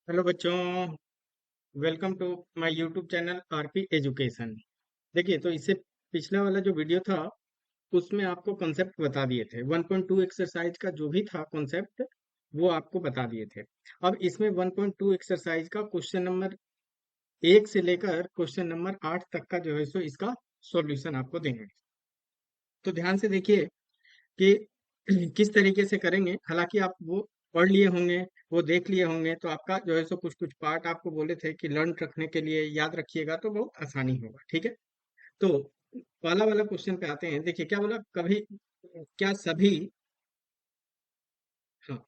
Hello बच्चों, welcome to my YouTube channel RP education. देखिए, तो इससे पिछला वाला जो वीडियो था उसमें आपको कॉन्सेप्ट बता दिए थे। 1.2 एक्सरसाइज का जो भी था कॉन्सेप्ट वो आपको बता दिए थे। अब इसमें 1.2 एक्सरसाइज का क्वेश्चन नंबर 1 से लेकर क्वेश्चन नंबर 8 तक का जो है सो इसका सॉल्यूशन आपको देंगे। तो ध्यान से देखिए कि किस तरीके से करेंगे। हालांकि आप वो पढ़ लिए होंगे, वो देख लिए होंगे, तो आपका जो है सो कुछ कुछ पार्ट आपको बोले थे कि लर्न रखने के लिए याद रखिएगा तो बहुत आसानी होगा। ठीक है, तो पहला वाला क्वेश्चन पे आते हैं। देखिए क्या बोला, कभी क्या सभी, हाँ,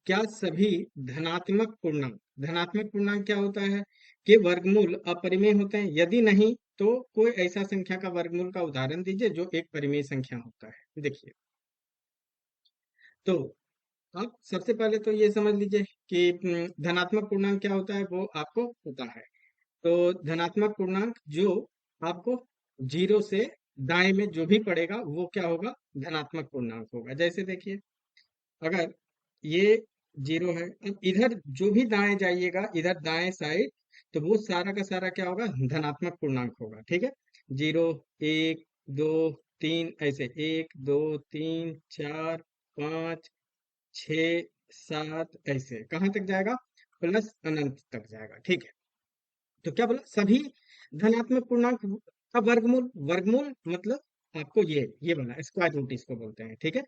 क्या सभी धनात्मक पूर्णांक क्या होता है कि वर्गमूल अपरिमेय होते हैं? यदि नहीं तो कोई ऐसा संख्या का वर्गमूल का उदाहरण दीजिए जो एक परिमेय संख्या होता है। देखिए, तो आप सबसे पहले तो ये समझ लीजिए कि धनात्मक पूर्णांक क्या होता है वो आपको पता है। तो धनात्मक पूर्णांक जो आपको जीरो से दाएं में जो भी पड़ेगा वो क्या होगा, धनात्मक पूर्णांक होगा। जैसे देखिए, अगर ये जीरो है, अब इधर जो भी दाएं जाइएगा, इधर दाएं साइड, तो वो सारा का सारा क्या होगा, धनात्मक पूर्णांक होगा। ठीक है, जीरो, एक, दो, तीन, ऐसे एक, दो, तीन, चार, पाँच, छ, सात, ऐसे कहाँ तक जाएगा, प्लस अनंत तक जाएगा। ठीक है, तो क्या बोला, सभी धनात्मक पूर्णांक का वर्गमूल। वर्गमूल मतलब आपको ये बना स्क्वायर रूट इसको बोलते हैं। ठीक है,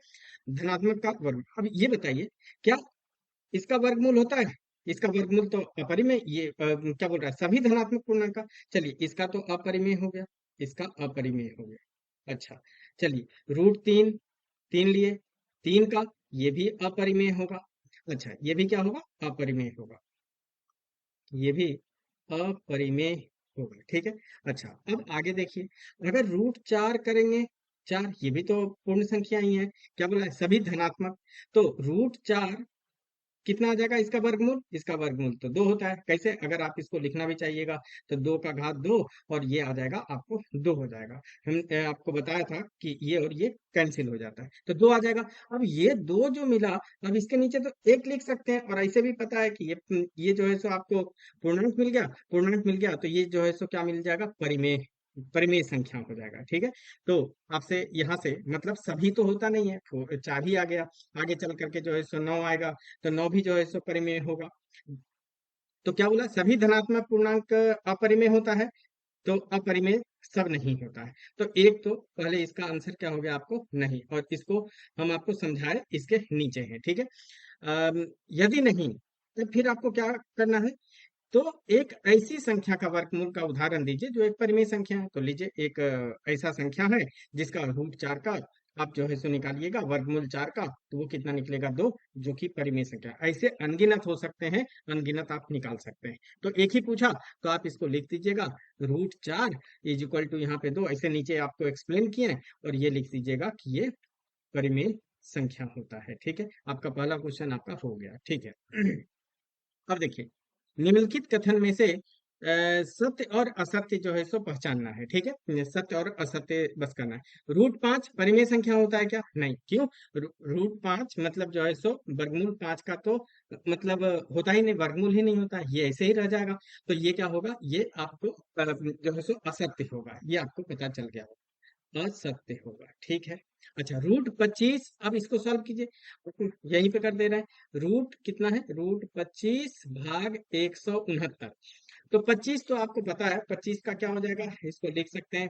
धनात्मक का वर्ग। अब ये बताइए, क्या इसका वर्गमूल होता है? इसका वर्गमूल तो अपरिमेय, ये क्या बोल रहा है, सभी धनात्मक पूर्णांक का। चलिए, इसका तो अपरिमेय हो गया, इसका अपरिमेय हो गया। अच्छा, चलिए, रूट तीन, तीन लिए, तीन का ये भी अपरिमेय होगा। अच्छा, ये भी क्या होगा, अपरिमेय होगा, ये भी अपरिमेय होगा। ठीक है, अच्छा, अब आगे देखिए, अगर रूट चार करेंगे, चार ये भी तो पूर्ण संख्या ही है। क्या बोला है, सभी धनात्मक। तो रूट चार कितना आ जाएगा, इसका वर्गमूल? इसका वर्गमूल तो दो होता है। कैसे, अगर आप इसको लिखना भी चाहिएगा तो दो का घात दो, और ये आ जाएगा आपको दो हो जाएगा। हम आपको बताया था कि ये और ये कैंसिल हो जाता है तो दो आ जाएगा। अब ये दो जो मिला, अब इसके नीचे तो एक लिख सकते हैं, और ऐसे भी पता है कि ये जो है सो आपको पूर्णांक मिल गया। पूर्णांक मिल गया तो ये जो है सो क्या मिल जाएगा, परिमेय, परिमेय संख्या हो जाएगा। ठीक है, तो आपसे यहाँ से मतलब सभी तो होता नहीं है, चार ही आ गया। आगे चल करके जो है सो नौ आएगा, तो नौ भी जो है सो परिमेय होगा। तो क्या बोला, सभी धनात्मक पूर्णांक अपरिमेय होता है, तो अपरिमेय सब नहीं होता है। तो एक तो पहले इसका आंसर क्या हो गया आपको, नहीं, और इसको हम आपको समझाए इसके नीचे है। ठीक है, यदि नहीं तो फिर आपको क्या करना है, तो एक ऐसी संख्या का वर्गमूल का उदाहरण दीजिए जो एक परिमेय संख्या है। तो लीजिए, एक ऐसा संख्या है जिसका रूट चार का आप जो है सो निकालिएगा वर्गमूल चार का, तो वो कितना निकलेगा, दो, जो कि परिमेय संख्या। ऐसे अनगिनत हो सकते हैं, अनगिनत आप निकाल सकते हैं। तो एक ही पूछा तो आप इसको लिख दीजिएगा, रूट चार इज इक्वल टू यहाँ पे दो, ऐसे नीचे आपको एक्सप्लेन किए हैं, और ये लिख दीजिएगा कि ये परिमेय संख्या होता है। ठीक है, आपका पहला क्वेश्चन आपका हो गया। ठीक है, अब देखिए, निम्नलिखित कथन में से सत्य और असत्य जो है सो पहचानना है। ठीक है, सत्य और असत्य बस करना है। रूट पांच परिमेय संख्या होता है क्या? नहीं, क्यों? रूट पांच मतलब जो है सो वर्गमूल पांच का तो मतलब होता ही नहीं, वर्गमूल ही नहीं होता, ये ऐसे ही रह जाएगा। तो ये क्या होगा, ये आपको जो है सो असत्य होगा, ये आपको पता चल गया होगा, असत्य होगा। ठीक है, अच्छा, रूट पच्चीस, अब इसको सॉल्व कीजिए, यहीं पे कर दे रहे हैं। रूट कितना है, रूट 25/169। तो 25 तो आपको पता है, 25 का क्या हो जाएगा, इसको लिख सकते हैं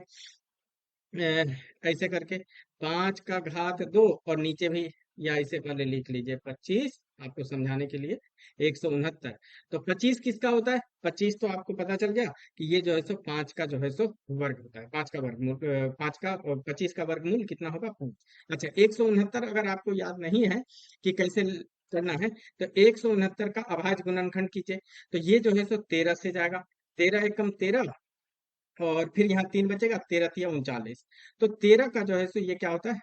ऐसे करके, पांच का घात दो, और नीचे भी या ऐसे पहले लिख लीजिए 25, आपको समझाने के लिए 169। तो 25 किसका होता है, 25 तो आपको पता चल गया कि ये जो है सो पांच का जो है सो वर्ग होता है, पांच का वर्गमूल, पांच का और 25 का वर्गमूल कितना होगा, पांच। अच्छा, 169 अगर आपको याद नहीं है कि कैसे करना है, तो 169 का अभाज्य गुणनखंड कीजिए। तो ये जो है सो 13 से जाएगा, 13 एकम 13, और फिर यहाँ तीन बचेगा, 13 तिया 39। तो 13 का जो है सो ये क्या होता है,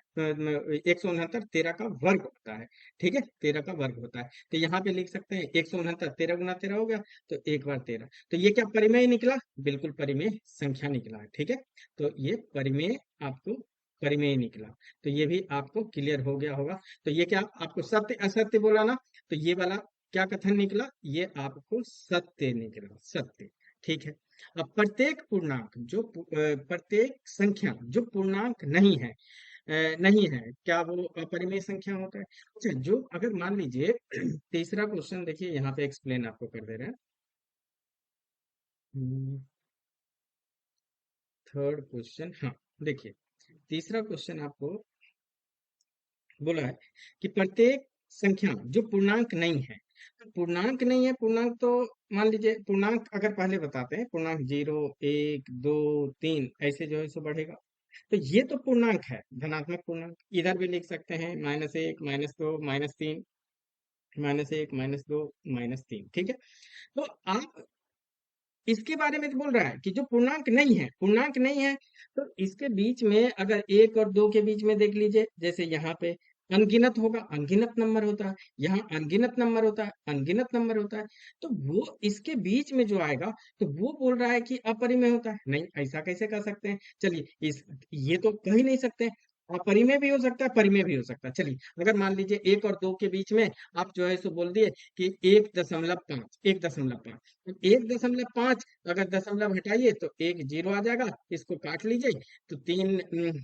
169 13 का वर्ग होता है। ठीक है, 13 का वर्ग होता है, तो यहाँ पे लिख सकते हैं 169, 13 गुना 13 हो गया, तो एक बार 13। तो ये क्या परिमेय निकला, बिल्कुल परिमेय संख्या निकला है। ठीक है, तो ये परिमेय आपको परिमेय निकला, तो ये भी आपको क्लियर हो गया होगा। तो ये क्या आपको सत्य असत्य बोला ना, तो ये वाला क्या कथन निकला? ये आपको सत्य निकला, सत्य। ठीक है। अब प्रत्येक पूर्णांक प्रत्येक संख्या जो पूर्णांक नहीं है, नहीं है, क्या वो अपरिमेय संख्या होता है? अच्छा, जो अगर मान लीजिए तीसरा क्वेश्चन देखिए, यहाँ पे एक्सप्लेन आपको कर दे रहे हैं। थर्ड क्वेश्चन, हाँ, देखिए तीसरा क्वेश्चन आपको बोला है कि प्रत्येक संख्या जो पूर्णांक नहीं है, तो पूर्णांक नहीं है, पूर्णांक तो मान लीजिए पूर्णांक अगर पहले बताते हैं, पूर्णांक 0, 1, 2, 3 ऐसे जो है सो बढ़ेगा, तो ये तो पूर्णांक है, धनात्मक पूर्णांक। इधर भी लिख सकते हैं -1, -2, -3, -1, -2, -3। ठीक है। तो आप इसके बारे में तो बोल रहा है कि जो पूर्णांक नहीं है, पूर्णांक नहीं है, तो इसके बीच में अगर 1 और 2 के बीच में देख लीजिए, जैसे यहाँ पे अनगिनत होगा, अनगिनत नंबर होता है, यहाँ अनगिनत नंबर होता है, अनगिनत नंबर होता है, तो वो इसके बीच में जो आएगा, तो वो बोल रहा है कि अपरिमेय होता है। नहीं, ऐसा कैसे कर सकते हैं? चलिए, इस ये तो कह ही नहीं सकते। अपरिमेय भी हो सकता है, परिमेय भी हो सकता है। चलिए, अगर मान लीजिए 1 और 2 के बीच में आप जो है सो बोल दिए कि 1.5, 1.5, 1.5 अगर दशमलव हटाइए तो एक जीरो आ जाएगा, इसको काट लीजिए, तो तीन,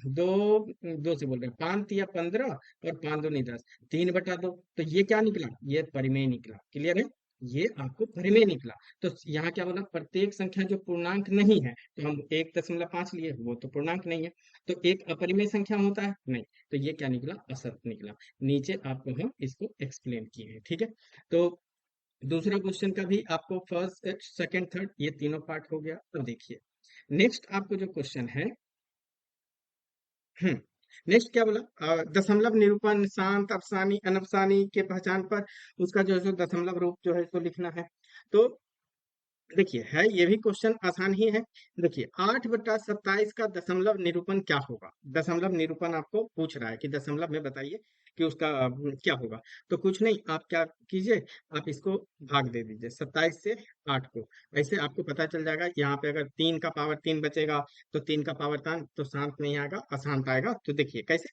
दो, दो से बोल रहे हैं, 5 या 15 और 5 दूनी 10, 3/2, तो ये क्या निकला? ये परिमेय निकला। क्लियर है? ये आपको परिमेय निकला। तो यहाँ क्या बोला? प्रत्येक संख्या जो पूर्णांक नहीं है, तो हम 1.5 लिए, वो तो पूर्णांक नहीं है, तो एक अपरिमेय संख्या होता है नहीं, तो ये क्या निकला? असत्य निकला। नीचे आपको हम इसको एक्सप्लेन किए हैं। ठीक है। तो दूसरा क्वेश्चन का भी आपको फर्स्ट, सेकंड, थर्ड ये तीनों पार्ट हो गया। अब देखिए नेक्स्ट आपको जो क्वेश्चन है, हम्म नेक्स्ट क्या बोला? दशमलव निरूपण, शांत, अफसानी, अनफसानी के पहचान पर उसका जो है सो दशमलव रूप जो है सो लिखना है। तो देखिए, है ये भी क्वेश्चन आसान ही है। देखिए, 8/27 का दशमलव निरूपण क्या होगा? दशमलव निरूपण आपको पूछ रहा है कि दशमलव में बताइए कि उसका क्या होगा। तो कुछ नहीं, आप क्या कीजिए, आप इसको भाग दे दीजिए 27 से 8 को। ऐसे आपको पता चल जाएगा। यहाँ पे अगर 3 का पावर 3 बचेगा, तो 3 का पावर 3 तो शांत नहीं आएगा, अशांत आएगा। तो देखिए कैसे,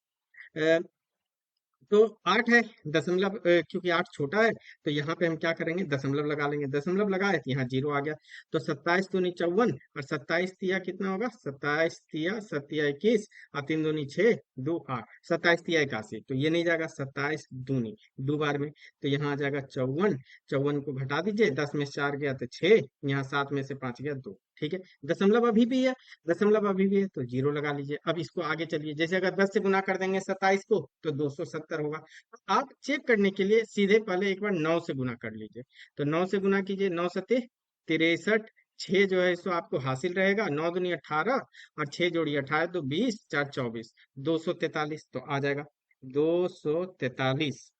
तो 8 है, दशमलव, क्योंकि 8 छोटा है, तो यहाँ पे हम क्या करेंगे? दशमलव लगा लेंगे। दशमलव लगाए तो यहाँ जीरो आ गया। तो 27 दूनी 54, और 27 तिया कितना होगा? 27 तिया 21, और 3 दूनी 6, 2 8, 27 तिया 81, तो ये नहीं जाएगा। 27 दूनी 2 बार में, तो यहाँ आ जाएगा 54। 54 को घटा दीजिए, 10 में से 4 गया तो 6, यहाँ 7 में से 5 गया 2। ठीक है। दशमलव अभी भी है, दशमलव अभी भी है, तो जीरो लगा लीजिए। अब इसको आगे चलिए, जैसे अगर 10 से गुना कर देंगे 27 को, तो 270 होगा। तो आप चेक करने के लिए सीधे पहले एक बार 9 से गुना कर लीजिए। तो 9 से गुना कीजिए, 9 सते 63, 6 जो है सो आपको हासिल रहेगा। 9 दूनी 18, और 6 जोड़िए 18, तो 20, 4 24, 243, तो आ जाएगा 243।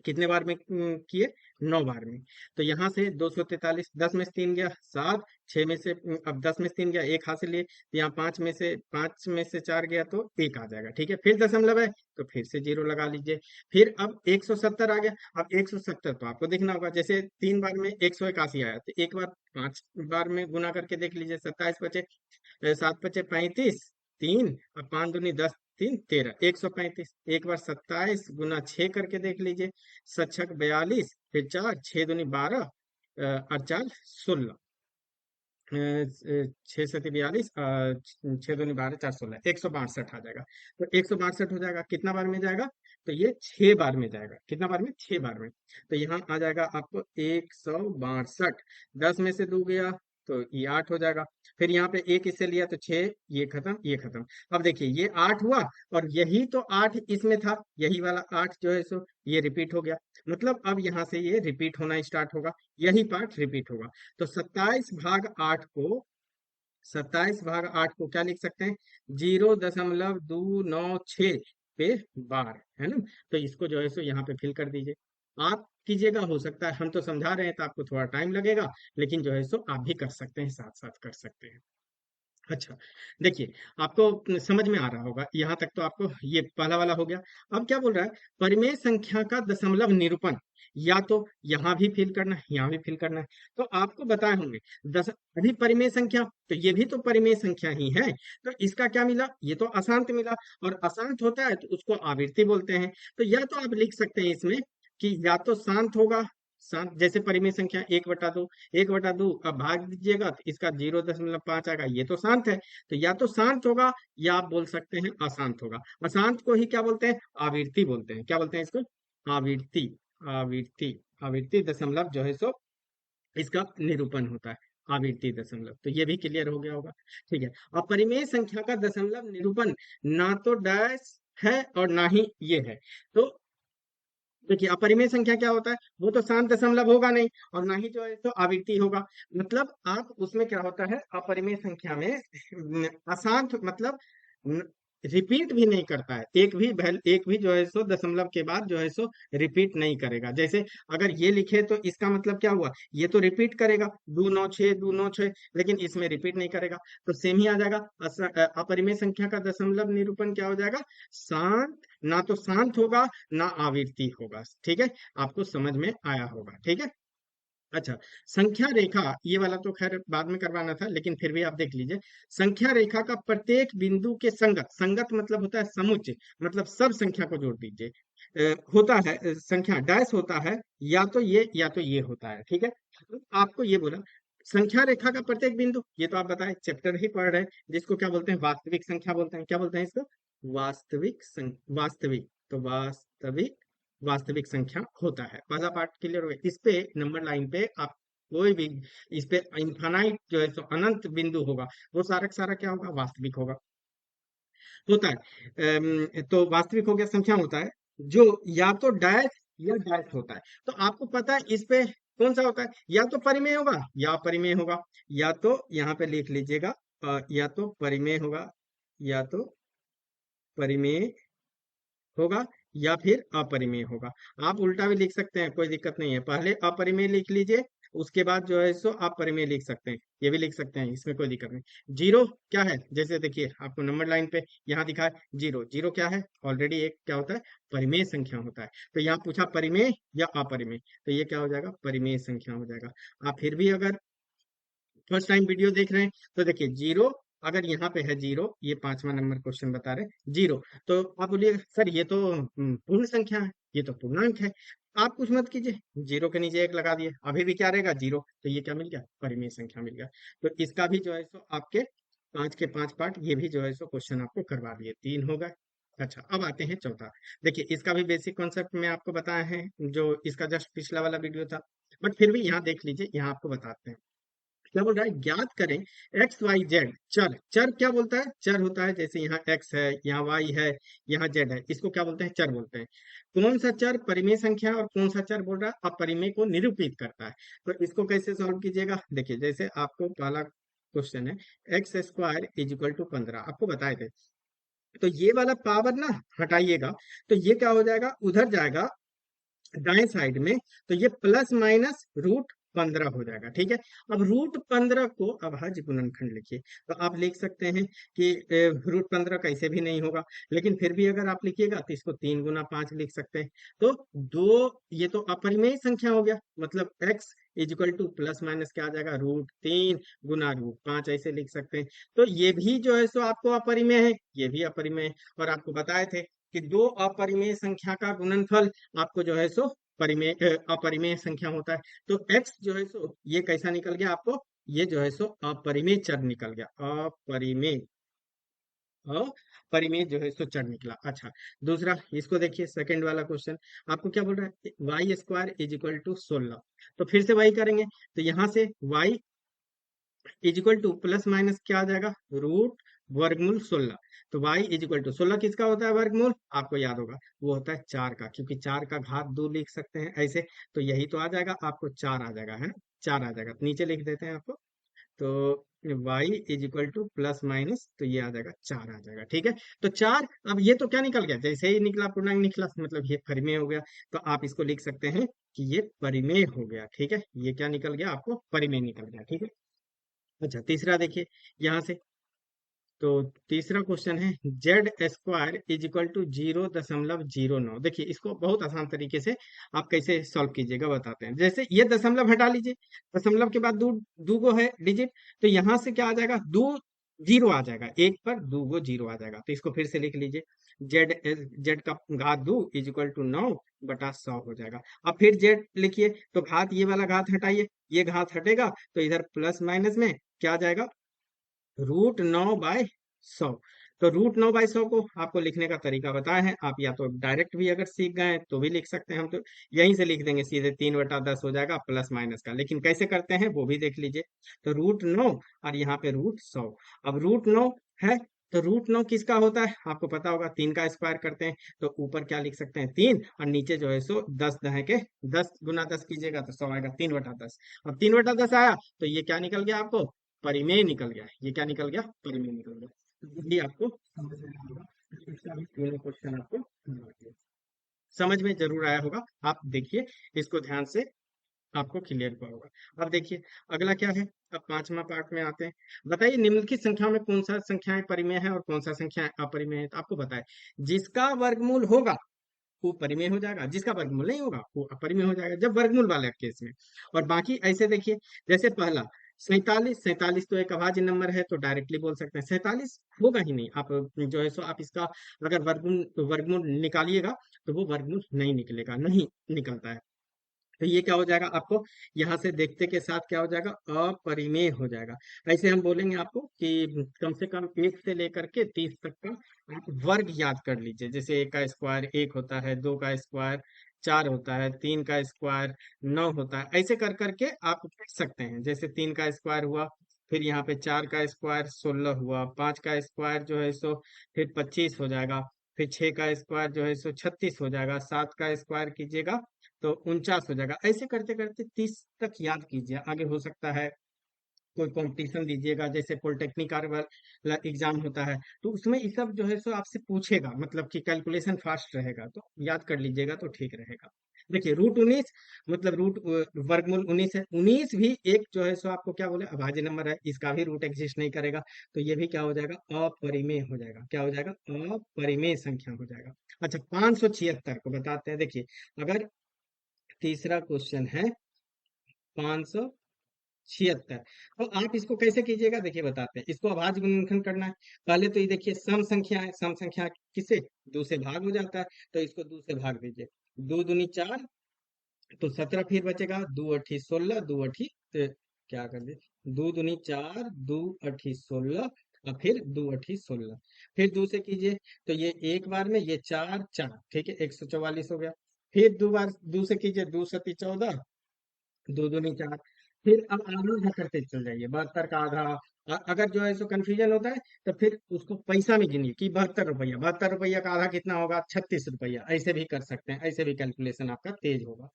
कितने बार में किए? 9 बार में। तो यहाँ से 243, 10 में से 3 गया 7, 6 में से अब 10 में से 3 गया, एक हासिल लिए, तो यहाँ 5 में से 4 गया, तो एक आ जाएगा। ठीक है। फिर दशमलव है, तो फिर से जीरो लगा लीजिए। फिर अब 170 आ गया। अब 170 तो आपको देखना होगा, जैसे 3 बार में 181 आया, तो एक बार 5 बार में गुना करके देख लीजिए। 27 बचे, 7 बचे 35, 3 और 5 दूनी 10, 3 13, 135। एक बार 27 गुना 6 करके देख लीजिए। 7 6 42, फिर 4, 6 दूनी 12, और 4 16, 6 7 42, 6 दूनी 12, 4 16, 162 आ जाएगा। तो 162 हो जाएगा, कितना बार में जाएगा? तो ये 6 बार में जाएगा। कितना बार में? 6 बार में। तो यहाँ आ जाएगा आपको 162। 10 में से 2 गया, तो ये 8 हो जाएगा। फिर यहाँ पे एक इससे लिया, तो 6, ये खत्म, ये खत्म। अब देखिए, ये 8 हुआ, और यही तो 8 इसमें था, यही वाला 8 जो है सो ये रिपीट हो गया। मतलब अब यहाँ से ये रिपीट होना स्टार्ट होगा, यही पार्ट रिपीट होगा। तो 27/8 को क्या लिख सकते हैं? 0.296 पे बार, है ना? तो इसको जो है सो यहाँ पे फिल कर दीजिए। आप कीजिएगा, हो सकता है हम तो समझा रहे हैं तो आपको थोड़ा टाइम लगेगा, लेकिन जो है सो आप भी कर सकते हैं, साथ साथ कर सकते हैं। अच्छा, देखिए, आपको समझ में आ रहा होगा, यहाँ तक तो आपको ये पहला वाला हो गया। अब क्या बोल रहा है? परिमेय संख्या का दशमलव निरूपण, या तो यहाँ भी फिल करना है, यहाँ भी फिल करना है। तो आपको बताए होंगे, दस अभी परिमेय संख्या, तो ये भी तो परिमेय संख्या ही है। तो इसका क्या मिला? ये तो अशांत मिला, और अशांत होता है तो उसको आवृत्ति बोलते हैं। तो या तो आप लिख सकते हैं इसमें कि या तो शांत होगा, शांत, जैसे परिमेय संख्या 1/2, 1/2 अब भाग दीजिएगा तो इसका 0.5 आएगा, ये तो शांत है। तो या तो शांत होगा या आप बोल सकते हैं अशांत होगा। अशांत को ही क्या बोलते हैं? आवृत्ति बोलते हैं। क्या बोलते हैं इसको? आवृत्ति। आवृत्ति। आवृत्ति दशमलव जो है सो इसका निरूपण होता है, आवृत्ति दशमलव। तो ये भी क्लियर हो गया होगा। ठीक है। अपरिमेय संख्या का दशमलव निरूपण ना तो डैश है और ना ही ये है। तो देखिए अपरिमेय संख्या क्या होता है? वो तो शांत दशमलव होगा नहीं और ना ही जो है तो आवृत्ति होगा। मतलब आप उसमें क्या होता है, अपरिमेय संख्या में अशांत मतलब रिपीट भी नहीं करता है, एक भी जो है सो दशमलव के बाद जो है सो रिपीट नहीं करेगा। जैसे अगर ये लिखे तो इसका मतलब क्या हुआ, ये तो रिपीट करेगा 296 296, लेकिन इसमें रिपीट नहीं करेगा। तो सेम ही आ जाएगा। अपरिमेय संख्या का दशमलव निरूपण क्या हो जाएगा? शांत, ना तो शांत होगा ना आवृत्ति होगा। ठीक है, आपको समझ में आया होगा। ठीक है। अच्छा, संख्या रेखा ये वाला तो खैर बाद में करवाना था, लेकिन फिर भी आप देख लीजिए। संख्या रेखा का प्रत्येक बिंदु के संगत, संगत मतलब होता है समुच्चय, मतलब सब संख्या को जोड़ दीजिए। होता है संख्या डैश होता है, या तो ये होता है। ठीक है। तो आपको ये बोला संख्या रेखा का प्रत्येक बिंदु, ये तो आप बताए, चैप्टर ही पढ़ रहे हैं, जिसको क्या बोलते हैं? वास्तविक संख्या बोलते हैं। क्या बोलते हैं इसको? वास्तविक। तो वास्तविक संख्या होता है। पहला पार्ट क्लियर हो गया। इस पे नंबर लाइन पे आप कोई भी, इस पे इनफाइनाइट जो है तो अनंत बिंदु होगा, वो सारा का सारा क्या होगा? वास्तविक होगा, होता है। तो वास्तविक हो गया, संख्या होता है जो या तो डैश या डैश होता है। तो आपको पता है इस पे कौन सा होता है? या तो परिमेय होगा या अपरिमेय होगा। या तो यहाँ पे लिख लीजिएगा, या तो परिमेय होगा, या तो परिमेय होगा, या फिर अपरिमेय होगा। आप उल्टा भी लिख सकते हैं, कोई दिक्कत नहीं है। पहले अपरिमेय लिख लीजिए, उसके बाद जो है सो आप परिमेय लिख सकते हैं, ये भी लिख सकते हैं, इसमें कोई दिक्कत नहीं। जीरो क्या है? जैसे देखिए आपको नंबर लाइन पे यहाँ दिखा है जीरो। जीरो क्या है? ऑलरेडी एक क्या होता है? परिमेय संख्या होता है। तो यहाँ पूछा परिमेय या अपरिमेय, तो ये क्या हो जाएगा? परिमेय संख्या हो जाएगा। आप फिर भी अगर फर्स्ट टाइम वीडियो देख रहे हैं तो देखिए जीरो, अगर यहाँ पे है जीरो, ये 5वां नंबर क्वेश्चन बता रहे हैं जीरो, तो आप बोलिए सर ये तो पूर्ण संख्या है, ये तो पूर्णांक है। आप कुछ मत कीजिए, जीरो के नीचे एक लगा दिए, अभी भी क्या रहेगा? जीरो। तो ये क्या मिल गया? परिमेय संख्या मिल गया। तो इसका भी जो है सो आपके 5 के 5 पार्ट, ये भी जो है सो क्वेश्चन आपको करवा दिए, 3 हो गए। अच्छा, अब आते हैं चौथा। देखिए इसका भी बेसिक कॉन्सेप्ट में आपको बताया है, जो इसका जस्ट पिछला वाला वीडियो था, बट फिर भी यहाँ देख लीजिए, यहाँ आपको बताते हैं। क्या बोल रहा है? ज्ञात करें एक्स वाई जेड चर। चर क्या बोलता है? चर होता है, जैसे यहाँ एक्स है, यहाँ वाई है, यहाँ जेड है, इसको क्या बोलते हैं? चर बोलते हैं। कौन सा चर परिमेय संख्या और कौन सा चर बोल रहा है अपरिमेय को निरूपित करता है? तो इसको कैसे सॉल्व कीजिएगा? देखिए जैसे आपको पहला क्वेश्चन है, x² = 15, आपको बताए थे। तो ये वाला पावर ना हटाइएगा, तो ये क्या हो जाएगा? उधर जाएगा दाएं साइड में, तो ये +- √15 हो जाएगा। ठीक है। अब √15 को अभाज्य गुणनखंड लिखिए। तो आप लिख सकते हैं कि √15 कैसे भी नहीं होगा, लेकिन फिर भी अगर आप लिखिएगा तो इसको 3 × 5 लिख सकते हैं। तो दो, ये तो अपरिमेय संख्या हो गया, मतलब x = प्लस माइनस क्या आ जाएगा? √3 × √5 ऐसे लिख सकते हैं। तो ये भी जो है सो आपको अपरिमेय है, ये भी अपरिमेय है। और आपको बताए थे कि दो अपरिमेय संख्या का गुणनफल आपको जो है सो अपरिमेय संख्या होता है। तो x जो है सो ये कैसा निकल गया आपको? ये जो है सो अपरिमेय चर निकल गया, अपरिमेय जो है सो चर निकला। अच्छा, दूसरा इसको देखिए, सेकंड वाला क्वेश्चन आपको क्या बोल रहा है? y² = 16। तो फिर से वही करेंगे, तो यहाँ से y = प्लस माइनस क्या आ जाएगा? √वर्गमूल 16। तो y = 16 किसका होता है वर्गमूल? आपको याद होगा, वो होता है 4 का, क्योंकि 4 का घात 2 लिख सकते हैं ऐसे। तो यही तो आ जाएगा, आपको 4 आ जाएगा, है ना? 4 आ जाएगा, तो नीचे लिख देते हैं आपको। तो y = प्लस माइनस, तो ये आ जाएगा 4 आ जाएगा। ठीक है। तो 4, अब ये तो क्या निकल गया? जैसे ही निकला पूर्णांक निकला, मतलब ये परिमेय हो गया। तो आप इसको लिख सकते हैं कि ये परिमेय हो गया। ठीक है, ये क्या निकल गया? आपको परिमेय निकल गया। ठीक है। अच्छा, तीसरा देखिए यहाँ से। तो तीसरा क्वेश्चन है z² = 0.09। देखिए इसको बहुत आसान तरीके से आप कैसे सॉल्व कीजिएगा बताते हैं। जैसे ये दशमलव हटा लीजिए, दशमलव के बाद दो, दो गो है डिजिट, तो यहाँ से क्या आ जाएगा? दो जीरो आ जाएगा, एक पर दो गो जीरो आ जाएगा। तो इसको फिर से लिख लीजिए, जेड, जेड का घात दो इज इक्वल टू 9/100 हो जाएगा। अब फिर जेड लिखिए, तो घात, ये वाला घात हटाइए, ये घात हटेगा तो इधर प्लस माइनस में क्या आ जाएगा, √9/100। तो √9/100 को आपको लिखने का तरीका बताया है, आप या तो डायरेक्ट भी अगर सीख गए हैं तो भी लिख सकते हैं, हम तो यहीं से लिख देंगे सीधे, 3/10 हो जाएगा प्लस माइनस का। लेकिन कैसे करते हैं वो भी देख लीजिए। तो √9 और यहाँ पे √100। अब √9 है, तो √9 किसका होता है आपको पता होगा, 3 का स्क्वायर करते हैं। तो ऊपर क्या लिख सकते हैं, 3, और नीचे जो है सो 10 दहे के 10 गुना 10 कीजिएगा तो 100 आएगा, 3/10। अब 3/10 आया तो ये क्या निकल गया आपको, परिमेय निकल गया। ये क्या निकल गया, परिमेय निकल गया। तो ये आपको समझ में आया होगा, इसका भी तीनों क्वेश्चन आपको समझ में जरूर आया होगा। आप देखिए इसको ध्यान से, आपको क्लियर हुआ होगा। अब देखिए अगला क्या है, अब पांचवा पार्ट में आते हैं। बताइए निम्नलिखित संख्या में कौन सा संख्याएं परिमेय है और कौन सा संख्या अपरिमेय है। तो आपको बताए, जिसका वर्गमूल होगा वो परिमेय हो जाएगा, जिसका वर्गमूल नहीं होगा वो अपरिमेय हो जाएगा, जब वर्गमूल वाले केस में। और बाकी ऐसे देखिए, जैसे पहला 47, 47 तो एक अभाज्य नंबर है, तो डायरेक्टली बोल सकते हैं 47 होगा ही नहीं। आप जो है सो आप इसका अगर वर्गमूल वर्गमूल निकालिएगा तो वो वर्गमूल नहीं निकलेगा, नहीं निकलता है। तो ये क्या हो जाएगा आपको, यहाँ से देखते के साथ क्या हो जाएगा, अपरिमेय हो जाएगा। ऐसे हम बोलेंगे आपको कि कम से कम 1 से लेकर के 30 तक का आप वर्ग याद कर लीजिए। जैसे 1 का स्क्वायर 1 होता है, 2 का स्क्वायर 4 होता है, 3 का स्क्वायर 9 होता है। ऐसे कर करके आप लिख सकते हैं। जैसे 3 का स्क्वायर हुआ, फिर यहाँ पे 4 का स्क्वायर 16 हुआ, 5 का स्क्वायर जो है सो फिर 25 हो जाएगा, फिर 6 का स्क्वायर जो है सो 36 हो जाएगा, 7 का स्क्वायर कीजिएगा तो 49 हो जाएगा। ऐसे करते करते 30 तक याद कीजिए। आगे हो सकता है कोई कंपटीशन दीजिएगा, जैसे पॉलिटेक्निक वाला एग्जाम होता है, तो उसमें ये सब जो है सो आपसे पूछेगा, मतलब कि कैलकुलेशन फास्ट रहेगा, तो याद कर लीजिएगा तो ठीक रहेगा। देखिए √19 मतलब रूट वर्गमूल 19 है। 19 भी एक जो है सो आपको क्या बोले, अभाज्य नंबर है, इसका भी रूट एग्जिस्ट नहीं करेगा। तो ये भी क्या हो जाएगा, अपरिमेय हो जाएगा। क्या हो जाएगा, अपरिमेय संख्या हो जाएगा। अच्छा 576 को बताते हैं। देखिए अगर तीसरा क्वेश्चन है 576, तो आप इसको कैसे कीजिएगा देखिए बताते हैं। इसको अभाज्य गुणनखंड करना है। पहले तो ये देखिए सम संख्या है, सम संख्या किसे, 2 से भाग हो जाता है, तो इसको 2 से भाग दीजिए। 2 दूनी 4, तो 17 फिर बचेगा, 2 अठी 16, 2 अठी क्या कर दे, 2 दूनी 4, 2 अठी 16, और फिर 2 अठी 16, फिर 2 से कीजिए, तो ये एक बार में ये 4 4, ठीक है, 144 हो गया। फिर दो बार 2 से कीजिए, 2 सती 14, 2 दूनी 4, फिर अब आधा आधा करते चल जाइए, 72 का आधा। अगर जो है सो कंफ्यूजन होता है तो फिर उसको पैसा में गिनिए कि 72 रुपया, 72 रुपया का आधा कितना होगा, 36 रुपया। ऐसे भी कर सकते हैं, ऐसे भी कैलकुलेशन आपका तेज होगा।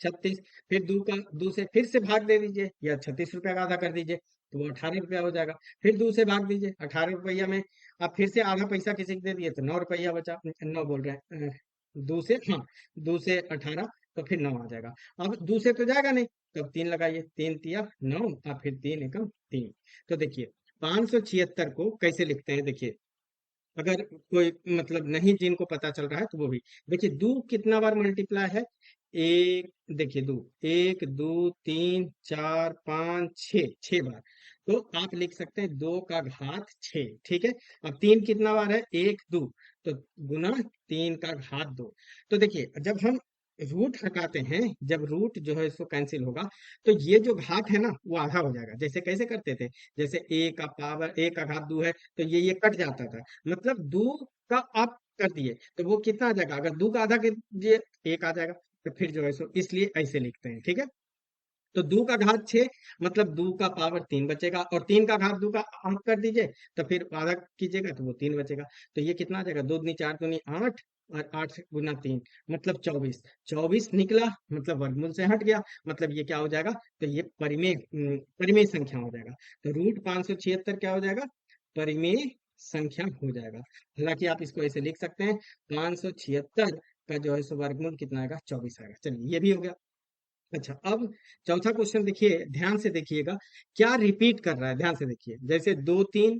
36, फिर दो से फिर से भाग दे दीजिए, या 36 रुपया का आधा कर दीजिए, तो वो 18 रुपया हो जाएगा। फिर 2 से भाग दीजिए, 18 रुपया में आप फिर से आधा पैसा किसी को दे दिए तो 9 रुपया बचा, 9 बोल रहे हैं, 2 से, हाँ 2 से 18, तो फिर 9 आ जाएगा। अब 2 से तो जाएगा नहीं, तब 3 लगाइए, 3 तिया 9, और फिर 3 एकम 3। तो देखिए 576 को कैसे लिखते हैं, देखिए अगर कोई मतलब नहीं जिनको पता चल रहा है तो वो भी देखिए, दो कितना बार मल्टीप्लाई है, एक, देखिए दो, एक दो तीन चार पाँच छ, 6 बार। तो आप लिख सकते हैं 2 का घात 6, ठीक है। अब 3 कितना बार है, एक दो, तो गुना 3 का घात 2। तो देखिए जब हम रूट हटाते हैं, जब रूट जो है सो कैंसिल होगा, तो ये जो घात है ना वो आधा हो जाएगा। जैसे कैसे करते थे, जैसे a का घात 2 है, तो ये कट जाता था, मतलब 2 का आप कर दिए तो वो कितना आ जाएगा, अगर 2 का आधा कीजिए 1 आ जाएगा। तो फिर जो है सो इसलिए ऐसे लिखते हैं, ठीक है। तो 2 का घात 6 मतलब 2 का पावर 3 बचेगा, और 3 का घात 2 का आप कर दीजिए, तो फिर आधा कीजिएगा तो वो 3 बचेगा। तो ये कितना आ जाएगा, 2 दूनी 4 दूनी 8, और 8 से गुना 3 मतलब 24, 24 निकला, मतलब वर्गमूल से हट गया, मतलब ये क्या हो जाएगा, तो ये परिमेय संख्या हो जाएगा। तो √576 क्या हो जाएगा, परिमेय संख्या हो जाएगा। हालांकि आप इसको ऐसे लिख सकते हैं, 576 का जो है सो वर्गमूल कितना आएगा, 24 आएगा। चलिए ये भी हो गया। अच्छा अब चौथा क्वेश्चन देखिए, ध्यान से देखिएगा, क्या रिपीट कर रहा है, ध्यान से देखिए। जैसे 2 3,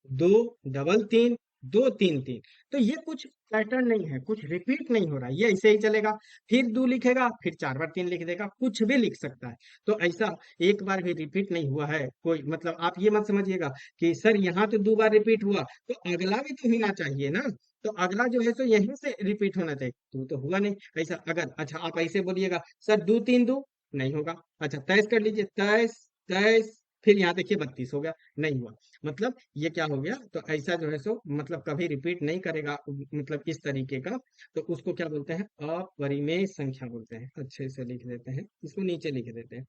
2 डबल 3, 2 3 3, तो ये कुछ पैटर्न नहीं है, कुछ रिपीट नहीं हो रहा है, ये ऐसे ही चलेगा। फिर 2 लिखेगा, फिर 4 बार 3 लिख देगा, कुछ भी लिख सकता है। तो ऐसा एक बार भी रिपीट नहीं हुआ है कोई, मतलब आप ये मत समझिएगा कि सर यहाँ तो 2 बार रिपीट हुआ तो अगला भी तो होना चाहिए ना, तो अगला जो है तो यहीं से रिपीट होना चाहिए, तो हुआ नहीं ऐसा। अगर अच्छा आप ऐसे बोलिएगा सर 2 3 2, नहीं होगा। अच्छा 23 कर लीजिए, 23 23, फिर यहाँ देखिए 32 हो गया, नहीं हुआ। मतलब ये क्या हो गया, तो ऐसा जो है सो मतलब कभी रिपीट नहीं करेगा, मतलब इस तरीके का। तो उसको क्या बोलते हैं, अपरिमेय संख्या बोलते हैं। अच्छे से लिख देते हैं, इसको नीचे लिख देते हैं।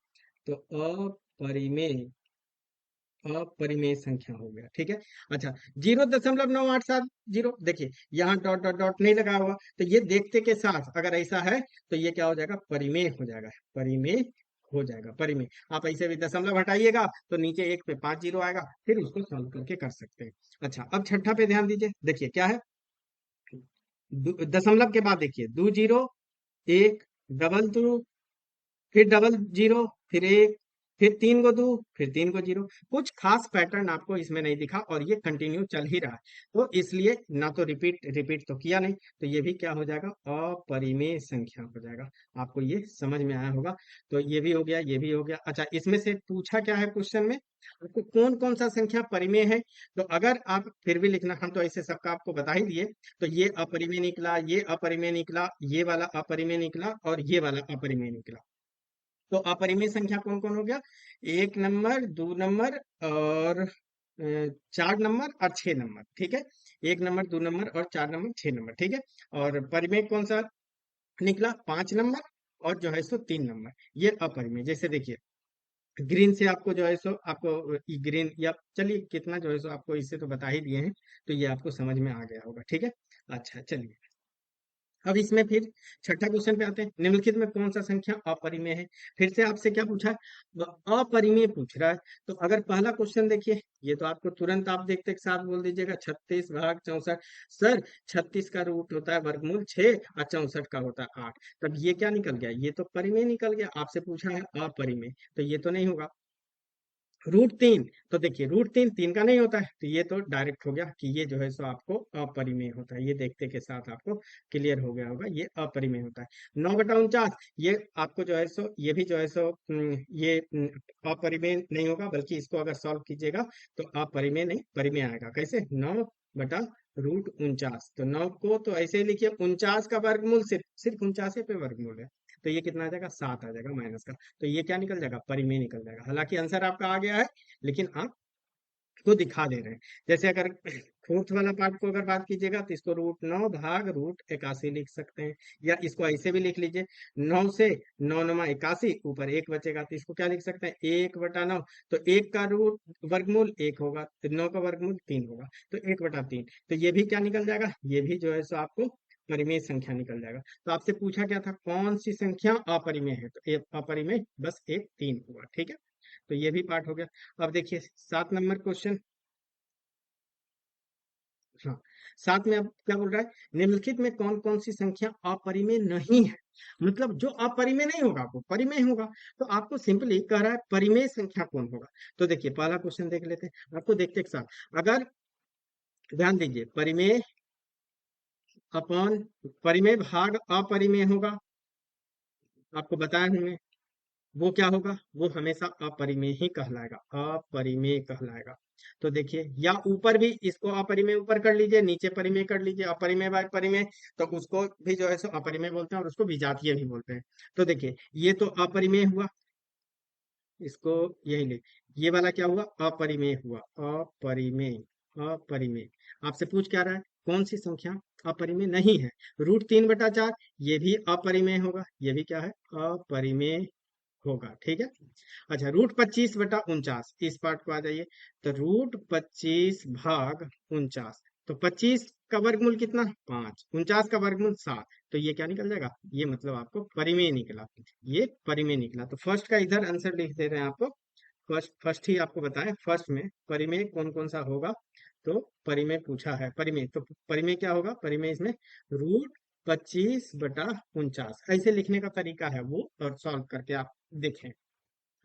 तो अपरिमेय, अपरिमेय संख्या हो गया, ठीक है। अच्छा 0.987 देखिए, यहाँ डॉट डॉट डॉट नहीं लगा हुआ, तो ये देखते के साथ अगर ऐसा है तो ये क्या हो जाएगा, परिमेय हो जाएगा, परिमेय हो जाएगा, परिमेय। आप ऐसे भी दशमलव हटाइएगा तो नीचे एक पे 5 जीरो आएगा, फिर उसको सॉल्व करके कर सकते हैं। अच्छा अब छठा पे ध्यान दीजिए, देखिए क्या है, दशमलव के बाद देखिए 2 जीरो, एक, डबल 2, फिर डबल 0, फिर एक, फिर 3 को 2, फिर 3 को 0। कुछ खास पैटर्न आपको इसमें नहीं दिखा और ये कंटिन्यू चल ही रहा है, तो इसलिए ना तो रिपीट रिपीट तो किया नहीं, तो ये भी क्या हो जाएगा, अपरिमेय संख्या हो जाएगा। आपको ये समझ में आया होगा। तो ये भी हो गया, ये भी हो गया। अच्छा इसमें से पूछा क्या है क्वेश्चन में, आपको कौन कौन सा संख्या परिमेय है। तो अगर आप फिर भी लिखना, हम तो ऐसे सबका आपको बता ही दिए, तो ये अपरिमेय निकला, ये अपरिमेय निकला, ये वाला अपरिमेय निकला और ये वाला अपरिमेय निकला। तो अपरिमेय संख्या कौन कौन हो गया, 1 नंबर, 2 नंबर और 4 नंबर और 6 नंबर, ठीक है। 1 नंबर, 2 नंबर और 4 नंबर, 6 नंबर, ठीक है। और परिमेय कौन सा निकला, 5 नंबर और जो है सो 3 नंबर। ये अपरिमेय, जैसे देखिए ग्रीन से आपको जो है सो आपको ग्रीन, या चलिए कितना जो है सो आपको इससे तो बता ही दिए हैं, तो ये आपको समझ में आ गया होगा, ठीक है। अच्छा चलिए, अब इसमें फिर छठा क्वेश्चन पे आते हैं, निम्नलिखित में कौन सा संख्या अपरिमेय है। फिर से आपसे क्या पूछा है, अपरिमेय पूछ रहा है। तो अगर पहला क्वेश्चन देखिए, ये तो आपको तुरंत आप देखते के साथ बोल दीजिएगा 36 भाग 64। सर 36 का रूट होता है वर्गमूल 6 और 64 का होता है 8, तब ये क्या निकल गया, ये तो परिमेय निकल गया। आपसे पूछा है अपरिमेय, तो ये तो नहीं होगा। √3, तो देखिए √3 3 का नहीं होता है, तो ये तो डायरेक्ट हो गया कि ये जो है सो आपको अपरिमेय होता है। ये देखते के साथ आपको क्लियर हो गया होगा, ये अपरिमेय होता है। 9/49, ये आपको जो है सो ये भी जो है सो ये अपरिमेय नहीं होगा, बल्कि इसको अगर सॉल्व कीजिएगा तो अपरिमेय नहीं परिमेय आएगा। कैसे, 9/√49, तो 9 को तो ऐसे ही लिखिए, 49 का वर्गमूल सिर्फ सिर्फ 49 पे वर्गमूल है, तो ये कितना आ जाएगा, 7 आ जाएगा माइनस का। तो ये क्या निकल जाएगा, परिमेय निकल जाएगा। हालांकि आंसर आपका आ गया है, लेकिन आप को दिखा दे रहे हैं। जैसे अगर फोर्थ वाला पार्ट को अगर बात कीजिएगा तो इसको √9 भाग √81 लिख सकते हैं, या इसको ऐसे भी लिख लीजिए, 9 से 9 9 81, ऊपर 1 बचेगा, तो इसको क्या लिख सकते हैं, 1/9। तो 1 का रूट वर्गमूल 1 होगा, तो 9 का वर्गमूल 3 होगा, तो 1/3। तो ये भी क्या निकल जाएगा, ये भी जो है सो आपको परिमेय संख्या निकल जाएगा। तो आपसे पूछा क्या था, कौन सी संख्या अपरिमेय है, तो एक अपरिमेय बस एक 3 हुआ, ठीक है। तो ये भी पार्ट हो गया। अब देखिए 7 नंबर क्वेश्चन, हाँ 7 में अब क्या बोल रहा है, निम्नलिखित में कौन कौन सी संख्या अपरिमेय नहीं है। मतलब जो अपरिमेय नहीं होगा वो परिमेय होगा। तो आपको सिंपली कह रहा है परिमेय संख्या कौन होगा। तो देखिए पहला क्वेश्चन देख लेते हैं, आपको देखते एक साथ, अगर ध्यान दीजिए, परिमेय अपॉन परिमेय भाग अपरिमेय होगा, आपको बताया हमने, वो क्या होगा, वो हमेशा अपरिमेय ही कहलाएगा, अपरिमेय कहलाएगा। तो देखिए, या ऊपर भी इसको अपरिमेय ऊपर कर लीजिए, नीचे परिमेय कर लीजिए, अपरिमेय बाय परिमेय, तो उसको भी जो है सो अपरिमेय बोलते हैं और उसको विजातीय भी बोलते हैं। तो देखिए ये तो अपरिमेय हुआ, इसको यही ले, ये वाला क्या हुआ, अपरिमेय हुआ, अपरिमेय, अपरिमेय। आपसे पूछ क्या रहा है, कौन सी संख्या अपरिमेय नहीं है। √3/4, ये भी अपरिमेय होगा, ये भी क्या है, अपरिमेय होगा, ठीक है। अच्छा √25/49, इस पार्ट को आ जाइए, तो √25 भाग 49, तो 25 का वर्गमूल कितना, 5, 49 का वर्गमूल 7, तो ये क्या निकल जाएगा, ये मतलब आपको परिमेय निकला, ये परिमेय निकला। तो फर्स्ट का इधर आंसर लिख दे रहे हैं आपको, फर्स्ट फर्स्ट ही आपको बताया, फर्स्ट में परिमेय कौन कौन सा होगा। तो परिमेय पूछा है, परिमेय तो परिमेय क्या होगा, परिमेय इसमें √25/49, ऐसे लिखने का तरीका है वो, और सॉल्व करके आप देखें।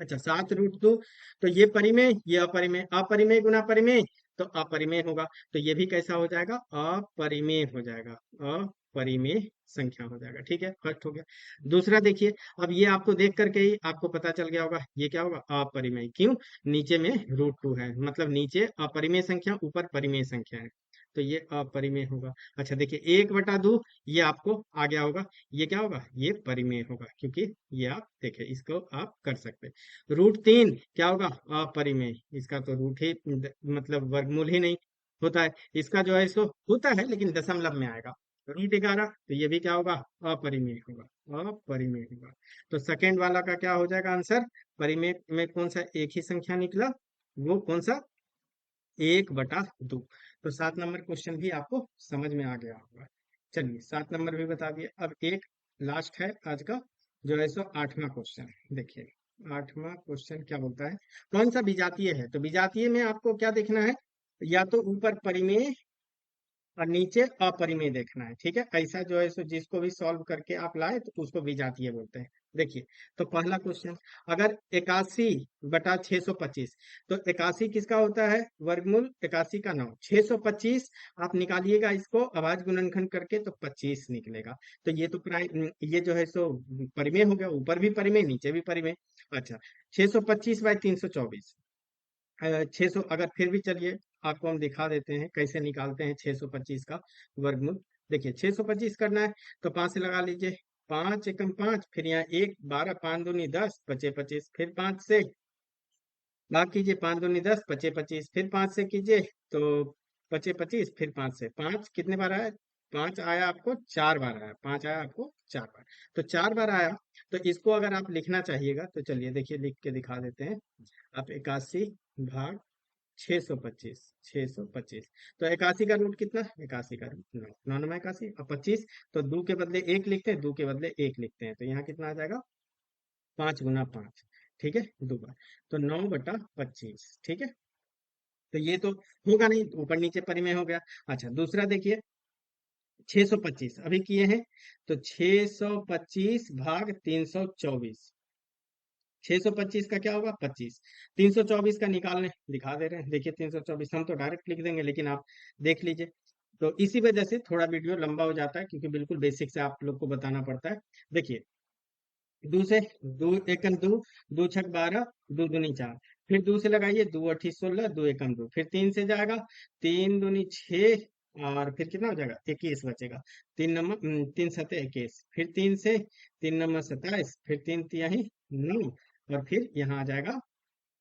अच्छा 7 √2, तो ये परिमेय, ये अपरिमेय, अपरिमेय गुना परिमेय, तो अपरिमेय होगा। तो ये भी कैसा हो जाएगा, अपरिमेय हो जाएगा, अपरिमेय संख्या हो जाएगा। ठीक है, फर्स्ट हो गया। दूसरा देखिए, अब ये आपको देख करके ही आपको पता चल गया होगा ये क्या होगा, अपरिमेय। क्यों, नीचे में √2 है, मतलब नीचे अपरिमेय संख्या, ऊपर परिमेय संख्या है, तो ये अपरिमेय होगा। अच्छा देखिए, 1/2 ये आपको आ गया होगा, ये क्या होगा, ये परिमेय होगा, क्योंकि ये आप देखें, इसको आप कर सकते हैं। √3 क्या होगा, अपरिमेय। इसका तो रूट ही मतलब वर्गमूल ही नहीं होता है, इसका जो है इसको होता है लेकिन दशमलव में आएगा। √11 तो ये भी क्या होगा, अपरिमेय होगा, अपरिमेय होगा। तो सेकेंड वाला का क्या हो जाएगा आंसर, परिमेय में कौन सा एक ही संख्या निकला, वो कौन सा, 1/2। तो 7 नंबर क्वेश्चन भी आपको समझ में आ गया होगा। चलिए 7 नंबर भी बता दिए। अब एक लास्ट है आज का, जो है सो 8वां क्वेश्चन। देखिए 8वां क्वेश्चन क्या बोलता है, कौन सा विजातीय है। तो विजातीय में आपको क्या देखना है, या तो ऊपर परिमेय और नीचे अपरिमेय देखना है। ठीक है, ऐसा जो है सो जिसको भी सॉल्व करके आप लाए तो उसको विजातीय बोलते हैं। देखिए, तो पहला क्वेश्चन, अगर 81/625, तो 81 किसका होता है, वर्गमूल 81 का 9, 625 आप निकालिएगा इसको अभाज्य गुणनखंड करके तो 25 निकलेगा। तो ये तो प्राय ये जो है सो परिमेय हो गया, ऊपर भी परिमेय नीचे भी परिमेय। अच्छा, 625/324, 600, अगर फिर भी चलिए आपको हम दिखा देते हैं कैसे निकालते हैं 625 का वर्गमूल। देखिए 625 करना है तो 5 से लगा लीजिए, 5 × 5, फिर यहाँ 1, 12, 5 दूनी 10, पचे 25, फिर 5 से भाग कीजिए, 5 दूनी 10, पचे 25, फिर 5 से कीजिए तो पचे 25, फिर 5 से, 5 कितने बार आया, 5 आया आपको 4 बार आया, 5 आया आपको 4 बार, तो 4 बार आया। तो इसको अगर आप लिखना चाहिएगा तो चलिए देखिए लिख के दिखा देते हैं। आप 81/625, 625, तो 81 का रूट कितना, 81 का रूट 9, 9 × 81 और 25, तो 2 के बदले 1 लिखते हैं, 2 के बदले 1 लिखते हैं, तो यहाँ कितना आ जाएगा, 5 × 5। ठीक है, 2 बार, तो 9/25। ठीक है, तो ये तो होगा नहीं, ऊपर नीचे परिमेय हो गया। अच्छा दूसरा देखिए, 625 अभी किए हैं, तो 625/324, 625 का क्या होगा, 25, 324 का निकालने दिखा दे रहे हैं। देखिए 324 हम तो डायरेक्ट लिख देंगे, लेकिन आप देख लीजिए। तो इसी वजह से थोड़ा वीडियो लंबा हो जाता है, क्योंकि बिल्कुल बेसिक से आप लोग को बताना पड़ता है। देखिए, दो से, दो एकम दो, 2 × 6 = 12, 2 दूनी 4, फिर 2 से लगाइए, 2 × 8 = 16, 2 एकम 2, फिर 3 से जाएगा, 3 दूनी 6, और फिर कितना हो जाएगा, 21 बचेगा। 3 × 7 = 21, फिर 3 से, 3 × 9 = 27, फिर 3 × 3 = 9, और फिर यहाँ आ जाएगा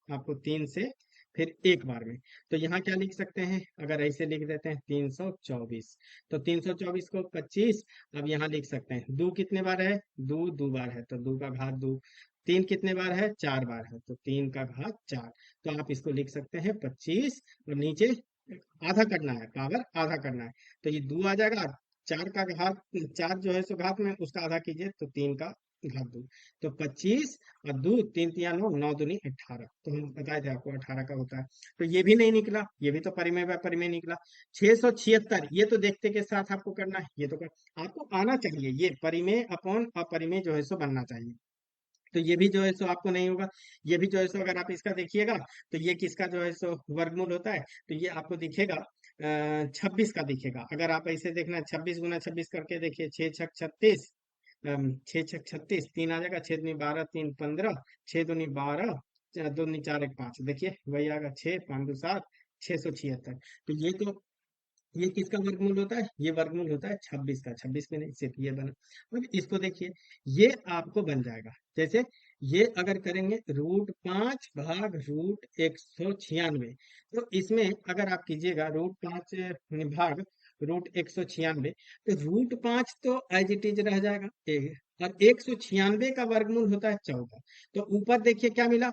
आपको 3 से, फिर एक बार में। तो यहाँ क्या लिख सकते हैं, अगर ऐसे लिख देते हैं 324, तो 324 को 25, अब यहाँ लिख सकते हैं, दो कितने बार है, दो 2 बार है, तो 2 का घात 2, 3 कितने बार है, 4 बार है, तो 3 का घात 4। तो आप इसको लिख सकते हैं 25, और नीचे आधा करना है, पावर आधा करना है, तो ये 2 आ जाएगा। 4 का घात, 4 जो है सो घात में उसका आधा कीजिए, तो 3 का घात 2, तो 25, और 2, 3 × 3 = 9, 9 दूनी 18, तो हम बताए थे आपको 18 का होता है। तो ये भी नहीं निकला, ये भी तो परिमेय व परिमेय निकला। 676, ये तो देखते के साथ आपको करना है, ये तो आपको आना चाहिए, ये परिमेय अपॉन अपरिमेय जो है सो बनना चाहिए। तो ये भी जो है सो आपको नहीं होगा। ये भी जो है सो अगर आप इसका देखिएगा, तो ये किसका जो है सो वर्गमूल होता है, तो ये आपको दिखेगा 26 का दिखेगा। अगर आप ऐसे देखना, 26 × 26 करके देखिए, 6 × 6 = 36, 6 × 6 = 36, 3 आ जाएगा, 6 दूनी 12, 3 15, 6 दूनी 12, 2 दूनी 4 = 5, देखिए वही आएगा, 6 5 2 7, 676। तो ये किसका वर्गमूल होता है, ये वर्गमूल होता है 26 का, 26 में नहीं, सिर्फ ये बना। अब इसको देखिए, ये आपको बन जाएगा, जैसे ये अगर करेंगे √5/√196, तो इसमें अगर आप कीजिएगा √5 भाग √196, तो √5 तो एज इट इज रह जाएगा, और 196 का वर्गमूल होता है 14। तो ऊपर देखिए क्या मिला,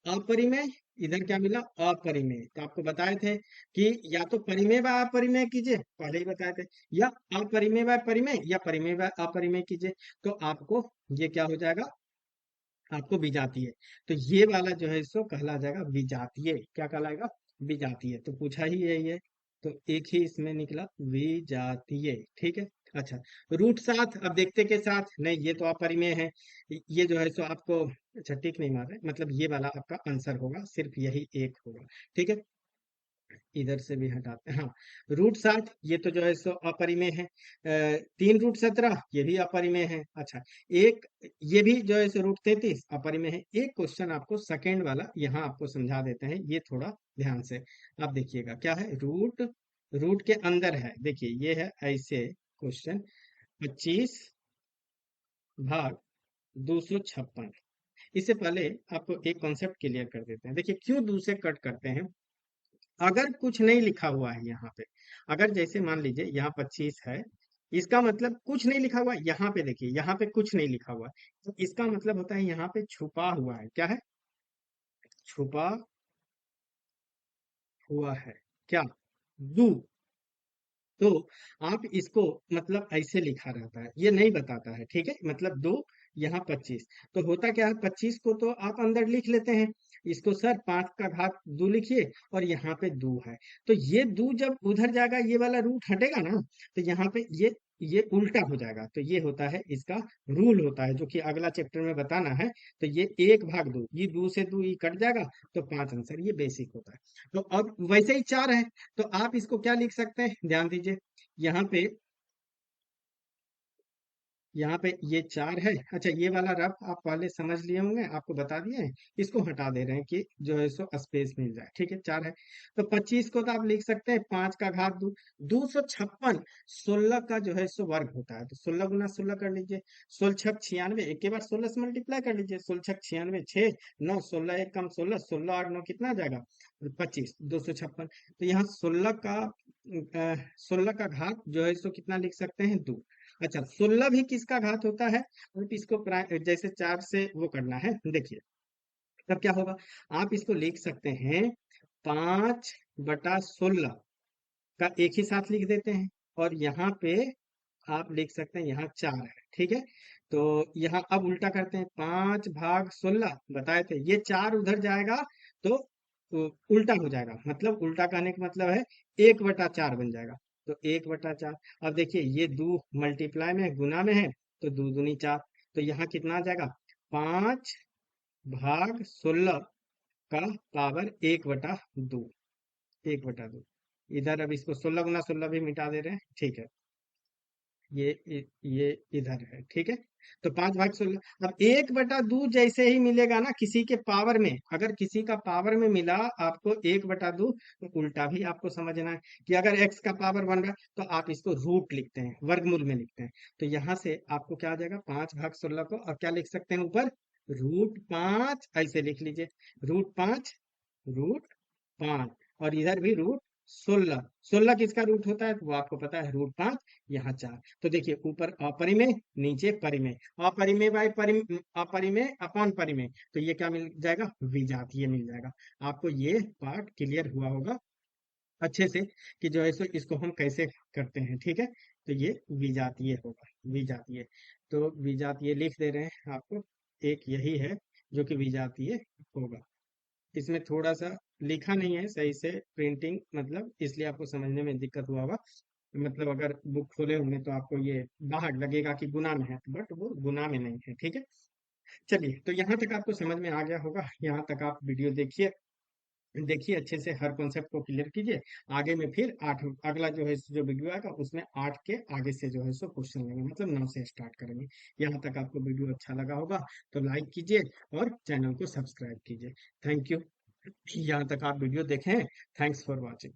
अपरिमेय, इधर क्या मिला, अपरिमेय। तो आपको बताए थे कि या तो परिमेय व अपरिमेय कीजिए, पहले ही बताए थे, या अपरिमेय व परिमेय, या परिमेय व अपरिमेय कीजिए, तो आपको ये क्या हो जाएगा, आपको विजातीय। तो ये वाला जो है सो कहला जाएगा विजातीय, क्या कहलाएगा, विजातीय। तो पूछा ही यही है, तो एक ही इसमें निकला, विजातीय। ठीक है। अच्छा, √7 अब देखते के साथ, नहीं ये तो अपरिमेय है, ये जो है सो आपको, अच्छा टिक नहीं मार रहे, मतलब ये वाला आपका आंसर होगा, सिर्फ यही एक होगा। ठीक है, इधर से भी हटाते हैं, हाँ। √60 ये तो जो है सो अपरिमेय है। 3√17 ये भी अपरिमेय है। अच्छा, एक ये भी जो है सो √33 अपरिमेय है। एक क्वेश्चन आपको सेकेंड वाला यहाँ आपको समझा देते हैं, ये थोड़ा ध्यान से आप देखिएगा क्या है। रूट रूट के अंदर है, देखिए ये है ऐसे क्वेश्चन, 25/256। इससे पहले आपको एक कॉन्सेप्ट क्लियर कर देते हैं। देखिए क्यों 2 से कट करते हैं। अगर कुछ नहीं लिखा हुआ है यहाँ पे, अगर जैसे मान लीजिए यहाँ 25 है, इसका मतलब कुछ नहीं लिखा हुआ है। यहाँ पे देखिए, यहाँ पे कुछ नहीं लिखा हुआ है, तो इसका मतलब होता है यहाँ पे छुपा हुआ है। क्या है? छुपा हुआ है। क्या? दू। तो आप इसको मतलब ऐसे लिखा रहता है, ये नहीं बताता है, ठीक है। मतलब 2, यहाँ 25। तो होता क्या है, 25 को तो आप अंदर लिख लेते हैं, इसको सर 5 का घात 2 लिखिए, और यहाँ पे 2 है। तो ये 2 जब उधर जाएगा, ये वाला रूट हटेगा ना, तो यहाँ पे ये उल्टा हो जाएगा। तो ये होता है इसका रूल होता है, जो कि अगला चैप्टर में बताना है। तो ये 1/2, ये 2 से 2 ये कट जाएगा, तो 5 आंसर, ये बेसिक होता है। तो अब वैसे ही 4 है, तो आप इसको क्या लिख सकते हैं, ध्यान दीजिए। यहाँ पे यहाँ पे ये 4 है। अच्छा, ये वाला रफ आप पहले समझ लिए होंगे, आपको बता दिए हैं। इसको हटा दे रहे हैं कि जो है सो स्पेस मिल जाए, ठीक है। 4 है, तो 25 को तो आप लिख सकते हैं 5 का घात 2। 256 16 का जो है सो वर्ग होता है, तो 16 × 16 कर लीजिए। 16×6 = 96, एक के बाद 16 से मल्टीप्लाई कर लीजिए। 16×6 = 6, 9, 16 1 कम 16, 16 8 9 कितना आ जाएगा? 25, 256। तो यहाँ 16 का घात जो है सो कितना लिख सकते हैं? 2। अच्छा, 16 भी किसका घात होता है? आप इसको जैसे 4 से वो करना है, देखिए तब क्या होगा। आप इसको लिख सकते हैं 5/16 का एक ही साथ लिख देते हैं, और यहाँ पे आप लिख सकते हैं यहाँ 4 है, ठीक है। तो यहाँ अब उल्टा करते हैं, 5/16 बताए थे, ये 4 उधर जाएगा, तो उल्टा हो जाएगा। मतलब उल्टा कहने का मतलब है 1/4 बन जाएगा। तो 1/4। अब देखिए ये 2 मल्टीप्लाई में गुना में है, तो 2 दूनी 4। तो यहाँ कितना आ जाएगा? 5/16 का पावर 1/2। 1/2। इधर अब इसको 16 × 16 भी मिटा दे रहे हैं, ठीक है। ये इधर है, ठीक है। तो 5/16। अब 1/2 जैसे ही मिलेगा ना किसी के पावर में, अगर किसी का पावर में मिला आपको 1/2, तो उल्टा भी आपको समझना है कि अगर x का पावर बन रहा है, तो आप इसको रूट लिखते हैं, वर्गमूल में लिखते हैं। तो यहाँ से आपको क्या आ जाएगा? 5/16 को और क्या लिख सकते हैं ऊपर? √5 ऐसे लिख लीजिए। √5, √5, और इधर भी √16। 16 किसका रूट होता है? तो वो आपको पता है, √5। यहाँ 4। तो देखिए ऊपर अपरिमेय, नीचे परिमेय। अपरिमेय बाय अपरिमेय अपॉन परिमेय, तो ये क्या मिल जाएगा? विजातीय मिल जाएगा। आपको ये पार्ट क्लियर हुआ होगा अच्छे से, कि जो है सो इसको हम कैसे करते हैं, ठीक है। तो ये विजातीय होगा, विजातीय। तो विजातीय लिख दे रहे हैं आपको, एक यही है जो कि विजातीय होगा। इसमें थोड़ा सा लिखा नहीं है सही से, प्रिंटिंग मतलब, इसलिए आपको समझने में दिक्कत हुआ होगा। मतलब अगर बुक खोले होंगे तो आपको ये बाहर लगेगा कि गुना में है, बट वो गुना में नहीं है, ठीक है। चलिए, तो यहाँ तक आपको समझ में आ गया होगा। यहाँ तक आप वीडियो देखिए, देखिए अच्छे से, हर कॉन्सेप्ट को क्लियर कीजिए। आगे में फिर 8 अगला जो है जो वीडियो आएगा, उसमें 8 के आगे से जो है सो क्वेश्चन लेंगे, मतलब 9 से स्टार्ट करेंगे। यहाँ तक आपको वीडियो अच्छा लगा होगा तो लाइक कीजिए और चैनल को सब्सक्राइब कीजिए। Thank you. यहाँ तक आप वीडियो देखें, थैंक्स फॉर वॉचिंग।